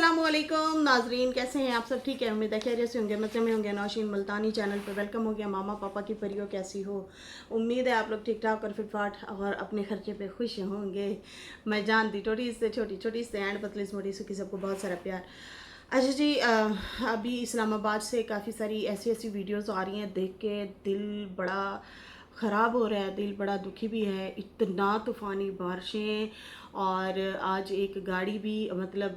अस्सलामुअलैकुम नाजरीन, कैसे हैं आप सब? ठीक है, उम्मीद है खैरियत से होंगे, मज़े में होंगे। नौशीन मुल्तानी चैनल पर वेलकम हो गया। मामा पापा की परियों कैसी हो? उम्मीद है आप लोग ठीक ठाक और फिटफाट और अपने खर्चे पे खुश होंगे। मैं जानती छोटी से छोटी, छोटी से एंड पतली से मोटी सुखी, सबको बहुत सारा प्यार। अच्छा जी, अभी इस्लामाबाद से काफ़ी सारी ऐसी ऐसी वीडियोज़ आ रही हैं, देख के दिल बड़ा ख़राब हो रहा है, दिल बड़ा दुखी भी है। इतना तूफ़ानी बारिशें, और आज एक गाड़ी भी मतलब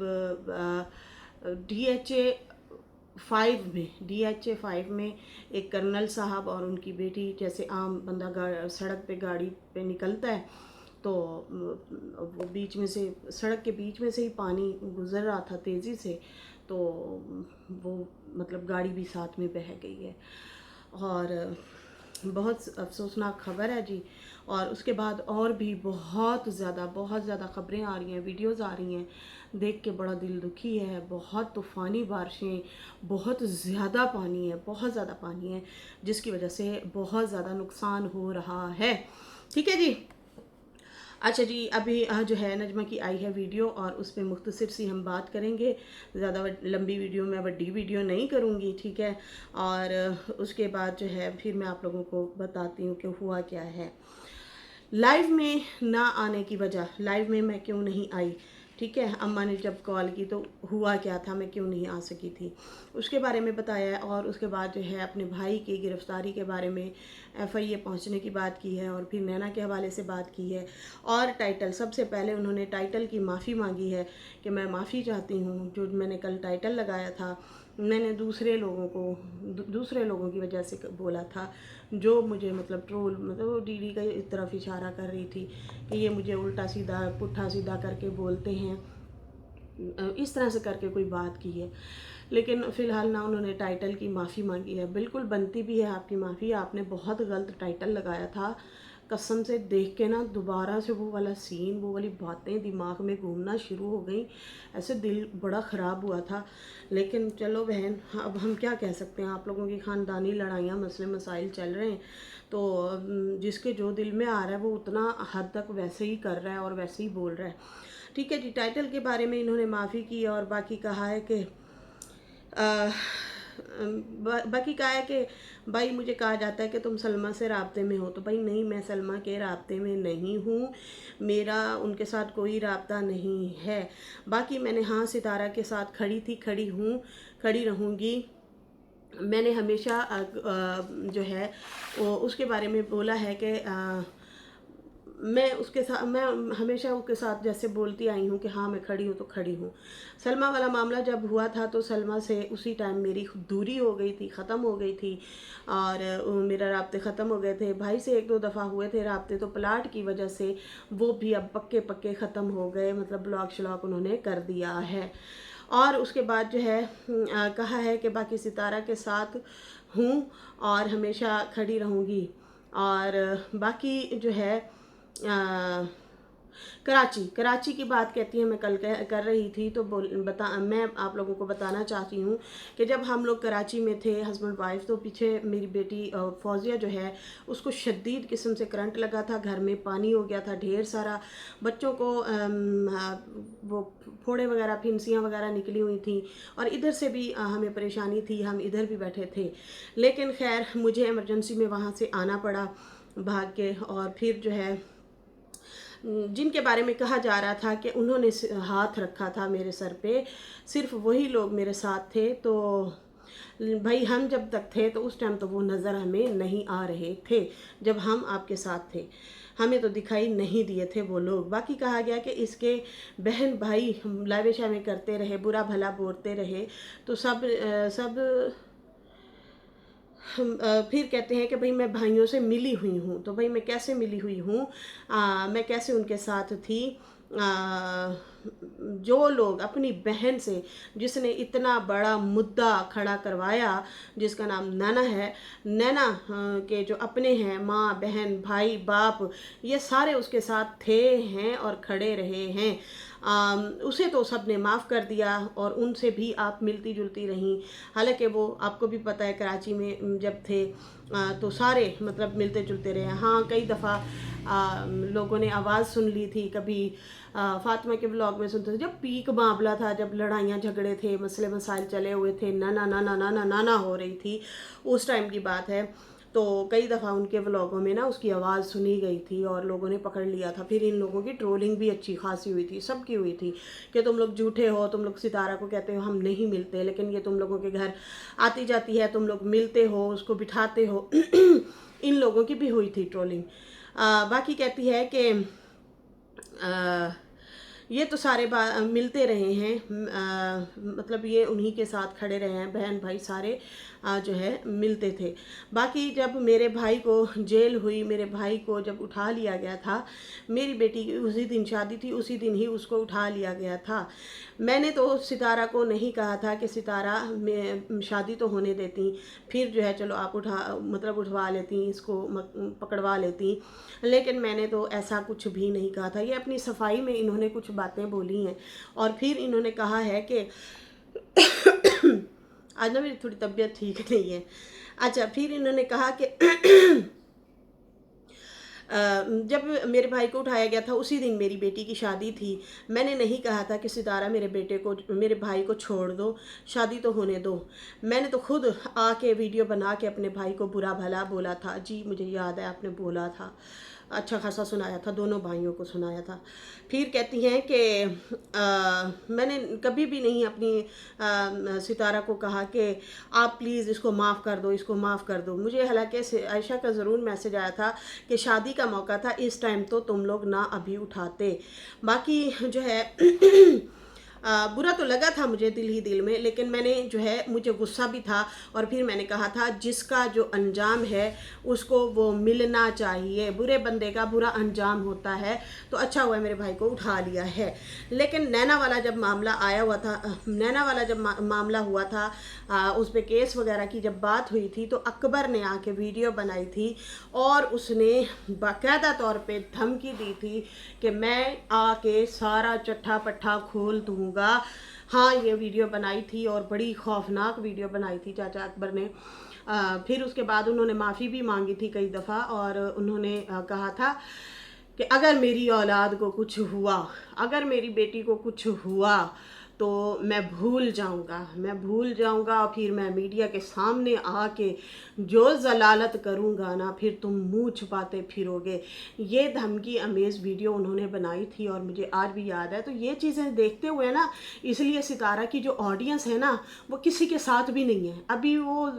DHA 5 में एक कर्नल साहब और उनकी बेटी, जैसे आम बंदा सड़क पे गाड़ी पे निकलता है तो वो बीच में से, सड़क के बीच में से ही पानी गुज़र रहा था तेज़ी से, तो वो मतलब गाड़ी भी साथ में बह गई है। और बहुत अफसोसनाक खबर है जी। और उसके बाद और भी बहुत ज़्यादा ख़बरें आ रही हैं, वीडियोज़ आ रही हैं, देख के बड़ा दिल दुखी है। बहुत तूफ़ानी बारिशें, बहुत ज़्यादा पानी है, बहुत ज़्यादा पानी है, जिसकी वजह से बहुत ज़्यादा नुकसान हो रहा है। ठीक है जी। अच्छा जी, अभी जो है नजमा की आई है वीडियो, और उस पर मुख्तसर सी हम बात करेंगे। ज़्यादा लंबी वीडियो मैं बड़ी वीडियो नहीं करूँगी, ठीक है। और उसके बाद जो है फिर मैं आप लोगों को बताती हूँ कि हुआ क्या है। लाइव में ना आने की वजह, लाइव में मैं क्यों नहीं आई, ठीक है। अम्मा ने जब कॉल की तो हुआ क्या था, मैं क्यों नहीं आ सकी थी, उसके बारे में बताया। और उसके बाद जो है अपने भाई की गिरफ़्तारी के बारे में FIA पहुंचने की बात की है, और फिर नैना के हवाले से बात की है। और टाइटल, सबसे पहले उन्होंने टाइटल की माफ़ी मांगी है कि मैं माफ़ी चाहती हूँ, जो मैंने कल टाइटल लगाया था मैंने दूसरे लोगों की वजह से बोला था, जो मुझे मतलब ट्रोल, मतलब वो दीदी का इस तरफ इशारा कर रही थी कि ये मुझे उल्टा सीधा पुट्ठा सीधा करके बोलते हैं, इस तरह से करके कोई बात की है। लेकिन फ़िलहाल ना उन्होंने टाइटल की माफ़ी मांगी है। बिल्कुल बनती भी है आपकी माफ़ी, आपने बहुत गलत टाइटल लगाया था। कसम से देख के ना दोबारा से वो वाला सीन, वो वाली बातें दिमाग में घूमना शुरू हो गई, ऐसे दिल बड़ा ख़राब हुआ था। लेकिन चलो बहन, अब हम क्या कह सकते हैं, आप लोगों की ख़ानदानी लड़ाइयाँ मसले मसाइल चल रहे हैं, तो जिसके जो दिल में आ रहा है वो उतना हद तक वैसे ही कर रहा है और वैसे ही बोल रहा है। ठीक है जी। टाइटल के बारे में इन्होंने माफ़ी की, और बाकी कहा है कि बाकी कहा है कि भाई मुझे कहा जाता है कि तुम सलमा से राब्ते में हो, तो भाई नहीं, मैं सलमा के राब्ते में नहीं हूँ, मेरा उनके साथ कोई राब्ता नहीं है। बाकी मैंने हाँ सितारा के साथ खड़ी थी, खड़ी हूँ, खड़ी रहूँगी। मैंने हमेशा जो है वो उसके बारे में बोला है कि मैं हमेशा उसके साथ जैसे बोलती आई हूँ कि हाँ मैं खड़ी हूँ तो खड़ी हूँ। सलमा वाला मामला जब हुआ था तो सलमा से उसी टाइम मेरी दूरी हो गई थी, ख़त्म हो गई थी, और मेरा राब्ते ख़त्म हो गए थे। भाई से 1-2 दफ़ा हुए थे राब्ते, तो प्लाट की वजह से वो भी अब पक्के पक्के ख़त्म हो गए, मतलब ब्लॉक शलॉक उन्होंने कर दिया है। और उसके बाद जो है कहा है कि बाकी सितारा के साथ हूँ और हमेशा खड़ी रहूँगी। और बाकी जो है कराची की बात कहती है, मैं कल कर रही थी, तो मैं आप लोगों को बताना चाहती हूँ कि जब हम लोग कराची में थे हस्बैंड वाइफ, तो पीछे मेरी बेटी फौजिया जो है उसको शदीद किस्म से करंट लगा था, घर में पानी हो गया था ढेर सारा, बच्चों को वो फोड़े वगैरह, फिनसियाँ वगैरह निकली हुई थी, और इधर से भी हमें परेशानी थी, हम इधर भी बैठे थे। लेकिन खैर मुझे इमरजेंसी में वहाँ से आना पड़ा भाग के। और फिर जो है जिनके बारे में कहा जा रहा था कि उन्होंने हाथ रखा था मेरे सर पे, सिर्फ वही लोग मेरे साथ थे। तो भाई हम जब तक थे तो उस टाइम तो वो नज़र हमें नहीं आ रहे थे, जब हम आपके साथ थे हमें तो दिखाई नहीं दिए थे वो लोग। बाकी कहा गया कि इसके बहन भाई लावेशा में करते रहे, बुरा भला बोलते रहे, तो सब हम फिर कहते हैं कि भाई मैं भाइयों से मिली हुई हूँ, तो भाई मैं कैसे मिली हुई हूँ, मैं कैसे उनके साथ थी। जो लोग अपनी बहन से, जिसने इतना बड़ा मुद्दा खड़ा करवाया, जिसका नाम नैना है, नैना के जो अपने हैं, माँ बहन भाई बाप, ये सारे उसके साथ थे, हैं और खड़े रहे हैं। उसे तो सब ने माफ़ कर दिया और उनसे भी आप मिलती जुलती रहीं। हालांकि वो आपको भी पता है कराची में जब थे तो सारे मतलब मिलते जुलते रहे। हाँ, कई दफ़ा लोगों ने आवाज़ सुन ली थी, कभी फातिमा के ब्लॉग में सुनते थे जब पीक मामला था, जब लड़ाइयाँ झगड़े थे, मसले मसाइल चले हुए थे, नाना नाना नाना नाना हो रही थी, उस टाइम की बात है। तो कई दफ़ा उनके व्लॉगों में ना उसकी आवाज़ सुनी गई थी और लोगों ने पकड़ लिया था। फिर इन लोगों की ट्रोलिंग भी अच्छी खासी हुई थी, सबकी हुई थी कि तुम लोग झूठे हो, तुम लोग सितारा को कहते हो हम नहीं मिलते, लेकिन ये तुम लोगों के घर आती जाती है, तुम लोग मिलते हो, उसको बिठाते हो। इन लोगों की भी हुई थी ट्रोलिंग। बाकी कहती है कि ये तो सारे मिलते रहे हैं, मतलब ये उन्हीं के साथ खड़े रहे हैं, बहन भाई सारे जो है मिलते थे। बाकी जब मेरे भाई को जेल हुई, मेरे भाई को जब उठा लिया गया था, मेरी बेटी की उसी दिन शादी थी, उसी दिन ही उसको उठा लिया गया था। मैंने तो सितारा को नहीं कहा था कि सितारा में शादी तो होने देती, फिर जो है चलो आप उठवा लेती, इसको पकड़वा लेती, लेकिन मैंने तो ऐसा कुछ भी नहीं कहा था। ये अपनी सफाई में इन्होंने कुछ बातें बोली हैं और फिर इन्होंने कहा है कि आज ना मेरी थोड़ी तबीयत ठीक नहीं है। अच्छा, फिर इन्होंने कहा कि जब मेरे भाई को उठाया गया था उसी दिन मेरी बेटी की शादी थी। मैंने नहीं कहा था कि सितारा मेरे भाई को छोड़ दो, शादी तो होने दो। मैंने तो खुद आके वीडियो बना के अपने भाई को बुरा भला बोला था। जी मुझे याद है, आपने बोला था, अच्छा खासा सुनाया था, दोनों भाइयों को सुनाया था। फिर कहती हैं कि मैंने कभी भी नहीं अपनी सितारा को कहा कि आप प्लीज़ इसको माफ़ कर दो, इसको माफ़ कर दो। मुझे हालांकि आयशा का ज़रूर मैसेज आया था कि शादी का मौका था, इस टाइम तो तुम लोग ना अभी उठाते। बाकी जो है बुरा तो लगा था मुझे दिल ही दिल में, लेकिन मैंने जो है मुझे गुस्सा भी था और फिर मैंने कहा था जिसका जो अंजाम है उसको वो मिलना चाहिए। बुरे बंदे का बुरा अंजाम होता है, तो अच्छा हुआ मेरे भाई को उठा लिया है। लेकिन नैना वाला जब मामला आया हुआ था, नैना वाला जब मामला हुआ था, उस पर केस वगैरह की जब बात हुई थी, तो अकबर ने आके वीडियो बनाई थी और उसने बाकायदा तौर पे धमकी दी थी कि मैं आके सारा चट्ठा पट्ठा खोल दूंगा। हाँ, ये वीडियो बनाई थी और बड़ी खौफनाक वीडियो बनाई थी चाचा अकबर ने। फिर उसके बाद उन्होंने माफ़ी भी मांगी थी कई दफ़ा और उन्होंने कहा था कि अगर मेरी औलाद को कुछ हुआ, अगर मेरी बेटी को कुछ हुआ तो मैं भूल जाऊंगा और फिर मैं मीडिया के सामने आके जो जलालत करूंगा ना, फिर तुम मुंह छुपाते फिरोगे। ये धमकी अमेज वीडियो उन्होंने बनाई थी और मुझे आज भी याद है। तो ये चीज़ें देखते हुए ना, इसलिए सितारा की जो ऑडियंस है ना, वो किसी के साथ भी नहीं है अभी। वो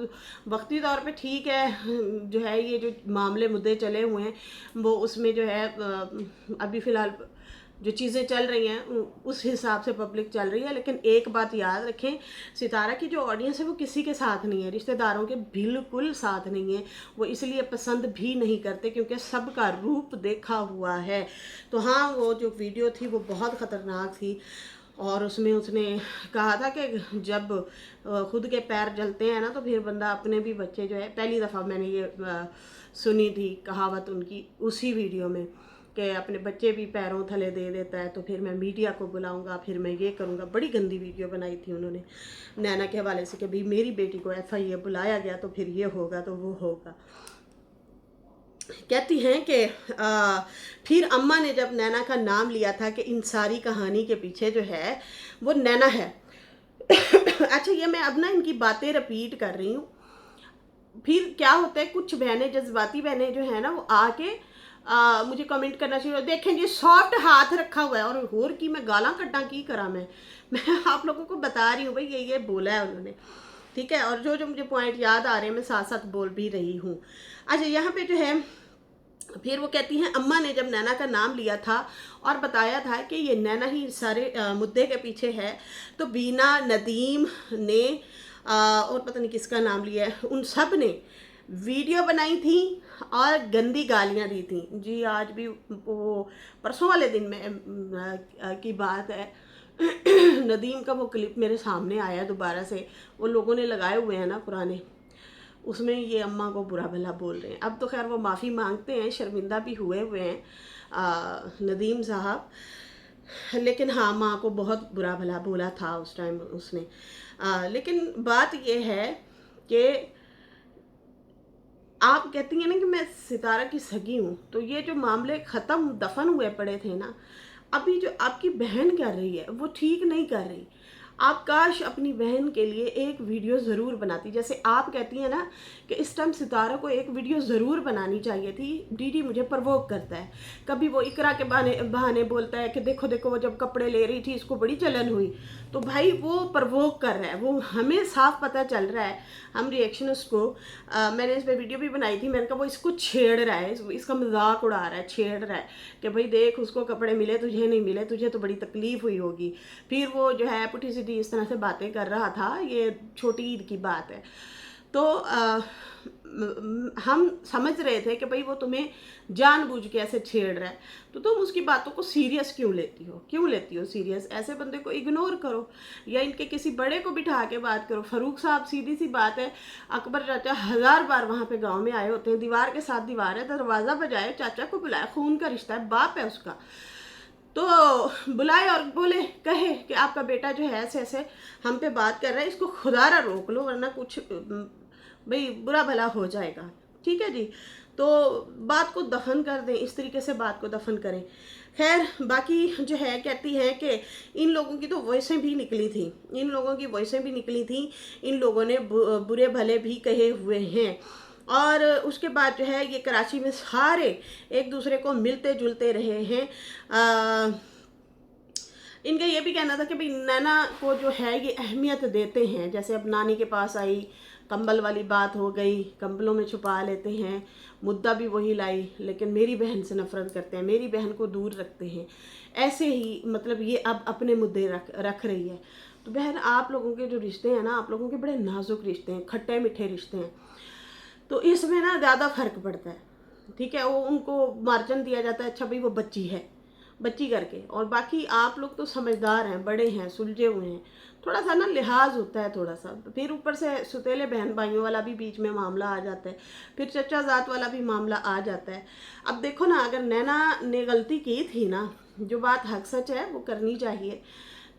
वक्ती तौर पे ठीक है, जो है ये जो मामले मुद्दे चले हुए हैं वो उसमें जो है अभी फ़िलहाल जो चीज़ें चल रही हैं उस हिसाब से पब्लिक चल रही है। लेकिन एक बात याद रखें, सितारा की जो ऑडियंस है वो किसी के साथ नहीं है, रिश्तेदारों के बिल्कुल साथ नहीं है। वो इसलिए पसंद भी नहीं करते क्योंकि सबका रूप देखा हुआ है। तो हाँ, वो जो वीडियो थी वो बहुत ख़तरनाक थी और उसमें उसने कहा था कि जब खुद के पैर जलते हैं ना तो फिर बंदा अपने भी बच्चे जो है, पहली दफ़ा मैंने ये सुनी थी कहावत उनकी उसी वीडियो में कि अपने बच्चे भी पैरों थले दे देता है, तो फिर मैं मीडिया को बुलाऊंगा, फिर मैं ये करूंगा। बड़ी गंदी वीडियो बनाई थी उन्होंने नैना के हवाले से कि भाई मेरी बेटी को FIA बुलाया गया तो फिर ये होगा तो वो होगा। कहती हैं कि फिर अम्मा ने जब नैना का नाम लिया था कि इन सारी कहानी के पीछे जो है वो नैना है। अच्छा, ये मैं अब ना इनकी बातें रिपीट कर रही हूँ। फिर क्या होता है, कुछ बहनें, जज्बाती बहनें जो है ना, वो आके मुझे कमेंट करना चाहिए, देखें जी सॉफ्ट हाथ रखा हुआ है और की मैं गाला कट्टा की करा मैं आप लोगों को बता रही हूँ भाई ये बोला है उन्होंने, ठीक है। और जो जो मुझे पॉइंट याद आ रहे हैं मैं साथ साथ बोल भी रही हूँ। अच्छा, यहाँ पे जो है फिर वो कहती हैं अम्मा ने जब नैना का नाम लिया था और बताया था कि ये नैना ही सारे मुद्दे के पीछे है, तो बीना, नदीम ने और पता नहीं किसका नाम लिया है, उन सब ने वीडियो बनाई थी और गंदी गालियां दी थी। जी आज भी वो परसों वाले दिन में की बात है, नदीम का वो क्लिप मेरे सामने आया दोबारा से, वो लोगों ने लगाए हुए हैं ना पुराने, उसमें ये अम्मा को बुरा भला बोल रहे हैं। अब तो खैर वो माफ़ी मांगते हैं, शर्मिंदा भी हुए हैं नदीम साहब। लेकिन हाँ, माँ को बहुत बुरा भला बोला था उस टाइम उसने। लेकिन बात ये है कि आप कहती हैं ना कि मैं सितारा की सगी हूँ, तो ये जो मामले ख़त्म दफन हुए पड़े थे ना, अभी जो आपकी बहन कर रही है वो ठीक नहीं कर रही। आप काश अपनी बहन के लिए एक वीडियो ज़रूर बनाती, जैसे आप कहती हैं ना कि इस टाइम सितारा को एक वीडियो ज़रूर बनानी चाहिए थी। डीडी मुझे प्रवोक करता है, कभी वो इकरा के बहाने बहाने बोलता है कि देखो देखो वो जब कपड़े ले रही थी इसको बड़ी जलन हुई, तो भाई वो प्रवोक कर रहा है, वो हमें साफ पता चल रहा है। हम रिएक्शन उसको मैंने इस पर वीडियो भी बनाई थी, मैंने कहा वो इसको छेड़ रहा है, इसका मजाक उड़ा रहा है, छेड़ रहा है कि भाई देख उसको कपड़े मिले तुझे नहीं मिले, तुझे तो बड़ी तकलीफ हुई होगी। फिर वो जो है पुठी सीधी इस तरह से बातें कर रहा था, ये छोटी ईद की बात है। तो हम समझ रहे थे कि भाई वो तुम्हें जानबूझ के ऐसे छेड़ रहा है, तो तुम उसकी बातों को सीरियस क्यों लेती हो सीरियस? ऐसे बंदे को इग्नोर करो या इनके किसी बड़े को बिठा के बात करो। फारूक साहब, सीधी सी बात है, अकबर चाचा 1000 बार वहाँ पे गांव में आए होते हैं, दीवार के साथ दीवार है, दरवाज़ा बजाए, चाचा को बुलाया, खून का रिश्ता है, बाप है उसका, तो बुलाए और बोले, कहे कि आपका बेटा जो है ऐसे ऐसे हम पे बात कर रहा है, इसको खुदारा रोक लो वरना कुछ भाई बुरा भला हो जाएगा। ठीक है जी, तो बात को दफन कर दें, इस तरीके से बात को दफन करें। खैर बाकी जो है कहती है कि इन लोगों की तो वॉइसें भी निकली थी, इन लोगों ने बुरे भले भी कहे हुए हैं। और उसके बाद जो है ये कराची में सारे एक दूसरे को मिलते जुलते रहे हैं। इनका ये भी कहना था कि भाई नैना को जो है ये अहमियत देते हैं, जैसे अब नानी के पास आई, कंबल वाली बात हो गई, कंबलों में छुपा लेते हैं, मुद्दा भी वही लाई, लेकिन मेरी बहन से नफरत करते हैं, मेरी बहन को दूर रखते हैं। ऐसे ही मतलब ये अब अपने मुद्दे रख रही है। तो बहन, आप लोगों के जो रिश्ते हैं ना, आप लोगों के बड़े नाजुक रिश्ते हैं, खट्टे मीठे रिश्ते हैं, तो इसमें ना ज़्यादा फर्क पड़ता है। ठीक है, वो उनको मार्जिन दिया जाता है, अच्छा भाई वो बच्ची करके, और बाकी आप लोग तो समझदार हैं, बड़े हैं, सुलझे हुए हैं, थोड़ा सा ना लिहाज होता है थोड़ा सा। फिर ऊपर से सुतेले बहन भाइयों वाला भी बीच में मामला आ जाता है, फिर चचा जात वाला भी मामला आ जाता है। अब देखो ना, अगर नैना ने गलती की थी ना, जो बात हक सच है वो करनी चाहिए।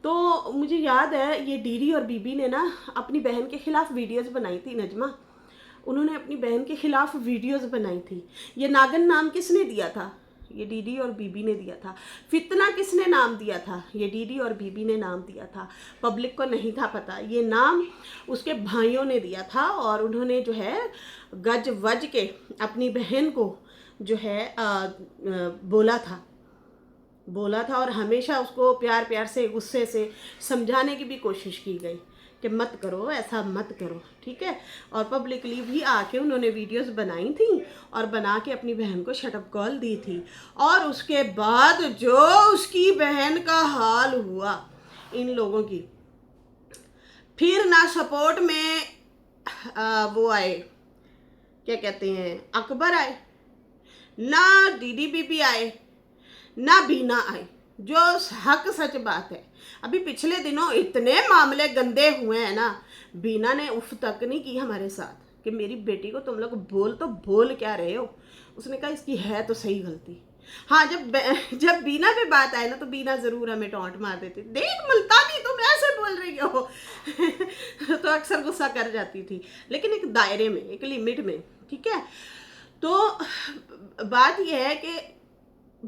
तो मुझे याद है ये डीडी और बीबी ने ना अपनी बहन के खिलाफ वीडियोज़ बनाई थी। नजमा, उन्होंने अपनी बहन के खिलाफ वीडियोज़ बनाई थी। ये नागन नाम किसने दिया था? ये डीडी और बीबी ने दिया था। फितना किसने नाम दिया था? ये डीडी और बीबी ने नाम दिया था। पब्लिक को नहीं था पता, ये नाम उसके भाइयों ने दिया था, और उन्होंने जो है गज वज के अपनी बहन को जो है बोला था और हमेशा उसको प्यार प्यार से, गुस्से से समझाने की भी कोशिश की गई कि मत करो, ऐसा मत करो। ठीक है, और पब्लिकली भी आके उन्होंने वीडियोस बनाई थी और बना के अपनी बहन को शटअप कॉल दी थी। और उसके बाद जो उसकी बहन का हाल हुआ इन लोगों की, फिर ना सपोर्ट में वो आए, क्या कहते हैं, अकबर आए, ना दीदी बीबी आए, ना बीना आए। जो हक सच बात है, अभी पिछले दिनों इतने मामले गंदे हुए हैं ना, बीना ने उफ तक नहीं की हमारे साथ कि मेरी बेटी को तुम लोग बोल क्या रहे हो। उसने कहा इसकी है तो सही गलती। हाँ, जब बीना पे बात आए ना, तो बीना ज़रूर हमें टॉन्ट मार देती, देख मुल्तानी तुम ऐसे बोल रही हो तो अक्सर गुस्सा कर जाती थी, लेकिन एक दायरे में, एक लिमिट में। ठीक है, तो बात यह है कि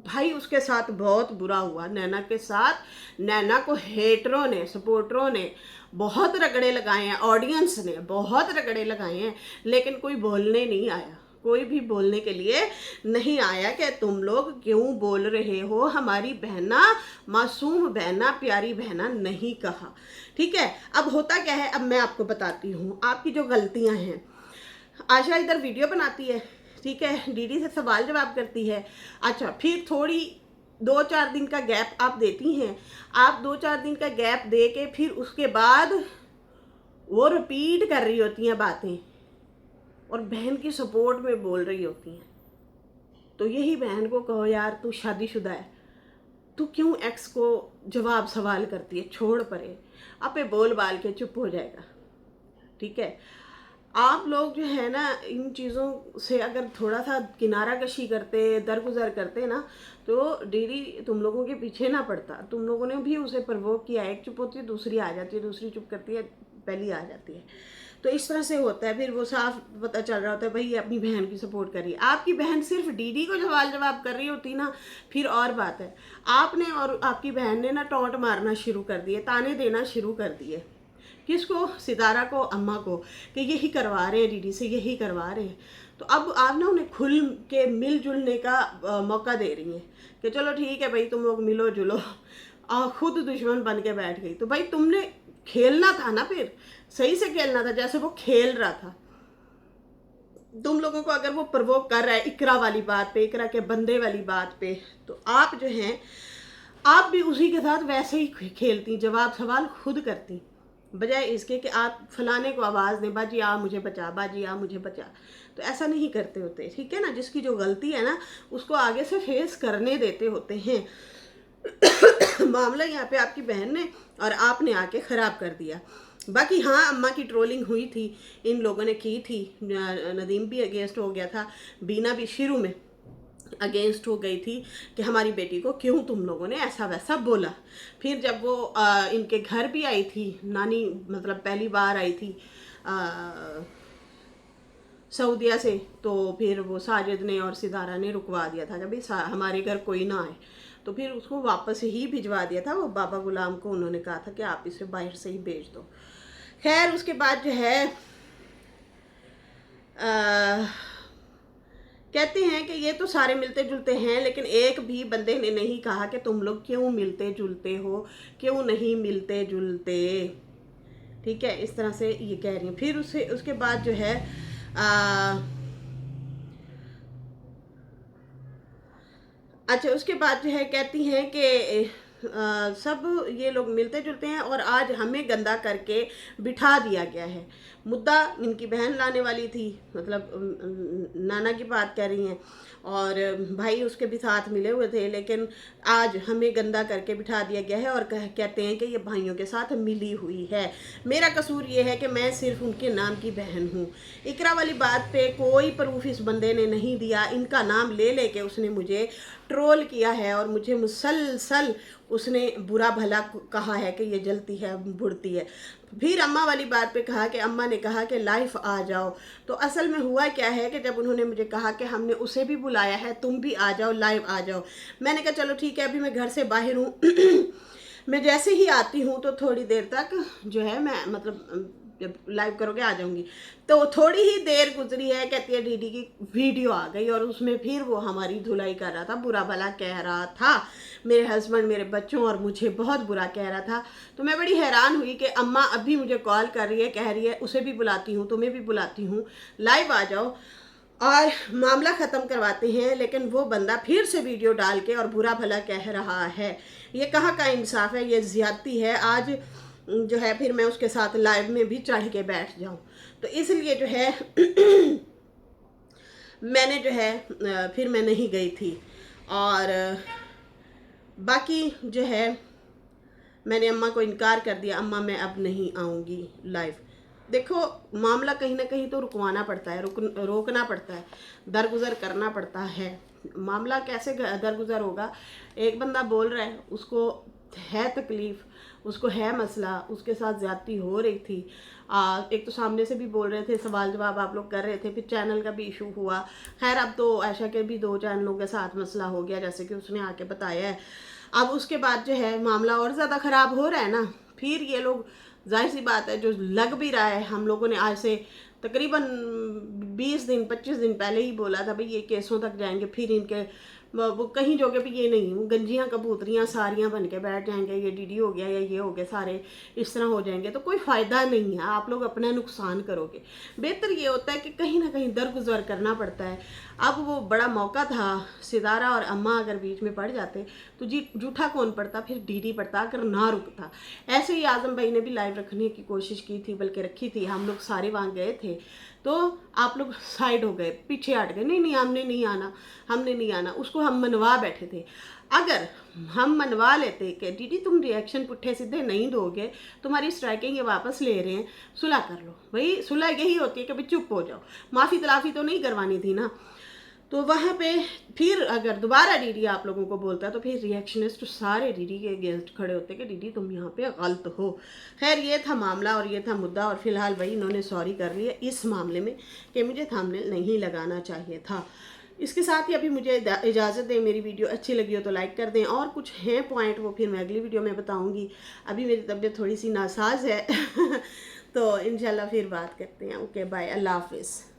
भाई उसके साथ बहुत बुरा हुआ, नैना के साथ। नैना को हेटरों ने, सपोर्टरों ने बहुत रगड़े लगाए हैं, ऑडियंस ने बहुत रगड़े लगाए हैं, लेकिन कोई बोलने नहीं आया, कोई भी बोलने के लिए नहीं आया कि तुम लोग क्यों बोल रहे हो, हमारी बहना, मासूम बहना, प्यारी बहना नहीं कहा। ठीक है, अब होता क्या है, अब मैं आपको बताती हूँ आपकी जो गलतियाँ हैं। आशा इधर वीडियो बनाती है, ठीक है, डीडी से सवाल जवाब करती है, अच्छा फिर थोड़ी 2-4 दिन का गैप आप देती हैं, आप 2-4 दिन का गैप दे के फिर उसके बाद वो रिपीट कर रही होती हैं बातें और बहन की सपोर्ट में बोल रही होती हैं। तो यही बहन को कहो यार, तू शादीशुदा है, तू क्यों एक्स को जवाब सवाल करती है, छोड़ परे, आपे बोल बाल के चुप हो जाएगा। ठीक है, आप लोग जो है ना इन चीज़ों से अगर थोड़ा सा किनारा कशी करते, दरगुजर करते ना, तो डीडी तुम लोगों के पीछे ना पड़ता। तुम लोगों ने भी उसे प्रवोक किया, एक चुप होती है दूसरी आ जाती है, दूसरी चुप करती है पहली आ जाती है। तो इस तरह से होता है। फिर वो साफ पता चल रहा होता है भाई ये अपनी बहन की सपोर्ट कर रही है। आपकी बहन सिर्फ डीडी को सवाल जवाब कर रही होती ना, फिर और बात है। आपने और आपकी बहन ने ना टोंट मारना शुरू कर दिए, ताने देना शुरू कर दिए। किसको? सितारा को, अम्मा को, कि यही करवा रहे हैं डीडी से, यही करवा रहे हैं। तो अब आप ना उन्हें खुल के मिलजुलने का मौका दे रही हैं कि चलो ठीक है भाई तुम लोग मिलो जुलो। खुद दुश्मन बन के बैठ गई। तो भाई तुमने खेलना था ना, फिर सही से खेलना था जैसे वो खेल रहा था। तुम लोगों को अगर वो प्रवोक कर रहा है इकरा वाली बात पे, इकरा के बंदे वाली बात पे, तो आप जो हैं आप भी उसी के साथ वैसे ही खेलती, जवाब सवाल खुद करती, बजाय इसके कि आप फलाने को आवाज़ दें बाजी आ मुझे बचा, बाजी आ मुझे बचा। तो ऐसा नहीं करते होते, ठीक है ना। जिसकी जो गलती है ना उसको आगे से फेस करने देते होते हैं। मामला यहाँ पे आपकी बहन ने और आपने आके ख़राब कर दिया। बाकी हाँ, अम्मा की ट्रोलिंग हुई थी, इन लोगों ने की थी। नदीम भी अगेंस्ट हो गया था, बीना भी शुरू में अगेंस्ट हो गई थी कि हमारी बेटी को क्यों तुम लोगों ने ऐसा वैसा बोला। फिर जब वो इनके घर भी आई थी नानी, मतलब पहली बार आई थी सऊदिया से, तो फिर वो साजिद ने और सितारा ने रुकवा दिया था कि भाई हमारे घर कोई ना आए। तो फिर उसको वापस ही भिजवा दिया था। वो बाबा गुलाम को उन्होंने कहा था कि आप इसे बाहर से ही भेज दो। खैर उसके बाद जो है कहते हैं कि ये तो सारे मिलते जुलते हैं, लेकिन एक भी बंदे ने नहीं कहा कि तुम लोग क्यों मिलते जुलते हो, क्यों नहीं मिलते जुलते। ठीक है, इस तरह से ये कह रही हैं। फिर उसके बाद जो है अच्छा उसके बाद जो है कहती हैं कि सब ये लोग मिलते जुलते हैं और आज हमें गंदा करके बिठा दिया गया है। मुद्दा इनकी बहन लाने वाली थी, मतलब नाना की बात कह रही हैं, और भाई उसके भी साथ मिले हुए थे, लेकिन आज हमें गंदा करके बिठा दिया गया है और कहते हैं कि ये भाइयों के साथ मिली हुई है। मेरा कसूर ये है कि मैं सिर्फ उनके नाम की बहन हूँ। इकरा वाली बात पे कोई प्रूफ इस बंदे ने नहीं दिया। इनका नाम ले लेके उसने मुझे ट्रोल किया है और मुझे मुसलसल उसने बुरा भला कहा है कि ये जलती है, बुढ़ती है। फिर अम्मा वाली बात पे कहा कि अम्मा ने कहा कि लाइफ आ जाओ। तो असल में हुआ क्या है कि जब उन्होंने मुझे कहा कि हमने उसे भी बुलाया है, तुम भी आ जाओ, लाइव आ जाओ, मैंने कहा चलो ठीक है, अभी मैं घर से बाहर हूँ। मैं जैसे ही आती हूँ तो थोड़ी देर तक जो है मैं मतलब जब लाइव करोगे आ जाऊंगी। तो थोड़ी ही देर गुजरी है, कहती है डीडी की वीडियो आ गई और उसमें फिर वो हमारी धुलाई कर रहा था, बुरा भला कह रहा था मेरे हस्बैंड, मेरे बच्चों और मुझे बहुत बुरा कह रहा था। तो मैं बड़ी हैरान हुई कि अम्मा अभी मुझे कॉल कर रही है, कह रही है उसे भी बुलाती हूँ, तुम्हें भी बुलाती हूँ, लाइव आ जाओ और मामला ख़त्म करवाते हैं। लेकिन वो बंदा फिर से वीडियो डाल के और बुरा भला कह रहा है। ये कहाँ का इंसाफ है, ये ज़्यादती है। आज जो है फिर मैं उसके साथ लाइव में भी चढ़ के बैठ जाऊं, तो इसलिए जो है मैंने जो है फिर मैं नहीं गई थी। और बाकी जो है मैंने अम्मा को इनकार कर दिया, अम्मा मैं अब नहीं आऊँगी लाइव। देखो मामला कहीं ना कहीं तो रुकवाना पड़ता है, रोकना पड़ता है, दरगुजर करना पड़ता है। मामला कैसे दरगुजर होगा? एक बंदा बोल रहा है, उसको है तकलीफ़, उसको है मसला, उसके साथ ज़्यादती हो रही थी। एक तो सामने से भी बोल रहे थे, सवाल जवाब आप लोग कर रहे थे, फिर चैनल का भी इशू हुआ। खैर अब तो आयशा के भी 2 चैनलों के साथ मसला हो गया, जैसे कि उसने आके बताया है। अब उसके बाद जो है मामला और ज़्यादा ख़राब हो रहा है ना। फिर ये लोग, जाहिर सी बात है, जो लग भी रहा है, हम लोगों ने आज से तकरीबन 20 दिन 25 दिन पहले ही बोला था भाई ये केसों तक जाएंगे। फिर इनके वो कहीं जोगे भी ये नहीं, वो गंजियाँ कबूतरियाँ सारियाँ बन के बैठ जाएंगे, ये डीडी हो गया या ये हो गया, सारे इस तरह हो जाएंगे, तो कोई फ़ायदा नहीं है, आप लोग अपना नुकसान करोगे। बेहतर ये होता है कि कहीं ना कहीं दरगुजर करना पड़ता है। अब वो बड़ा मौका था, सितारा और अम्मा अगर बीच में पड़ जाते तो जी जूठा कौन पड़ता, फिर डीडी पड़ता अगर ना रुकता। ऐसे ही आजम भाई ने भी लाइव रखने की कोशिश की थी, बल्कि रखी थी, हम लोग सारे वहाँ गए थे, तो आप लोग साइड हो गए, पीछे हट गए, नहीं नहीं हमने नहीं आना, हमने नहीं आना। उसको हम मनवा बैठे थे। अगर हम मनवा लेते कि डीडी तुम रिएक्शन पुट्ठे सीधे नहीं दोगे, तुम्हारी स्ट्राइकिंग ये वापस ले रहे हैं, सुलह कर लो भाई। सुलह यही होती है कि भाई चुप हो जाओ, माफ़ी तलाफ़ी तो नहीं करवानी थी ना। तो वहाँ पे फिर अगर दोबारा डीडी आप लोगों को बोलता तो फिर रिएक्शनिस्ट सारे डीडी के अगेंस्ट खड़े होते कि डीडी तुम यहाँ पे गलत हो। खैर ये था मामला और ये था मुद्दा, और फिलहाल भाई इन्होंने सॉरी कर लिया इस मामले में कि मुझे थंबनेल नहीं लगाना चाहिए था। इसके साथ ही अभी मुझे इजाज़त दें। मेरी वीडियो अच्छी लगी हो तो लाइक कर दें, और कुछ हैं पॉइंट वो फिर मैं अगली वीडियो में बताऊँगी। अभी मेरी तबीयत थोड़ी सी नासाज है तो इंशाल्लाह फिर बात करते हैं। ओके बाय, अल्लाह हाफिज़।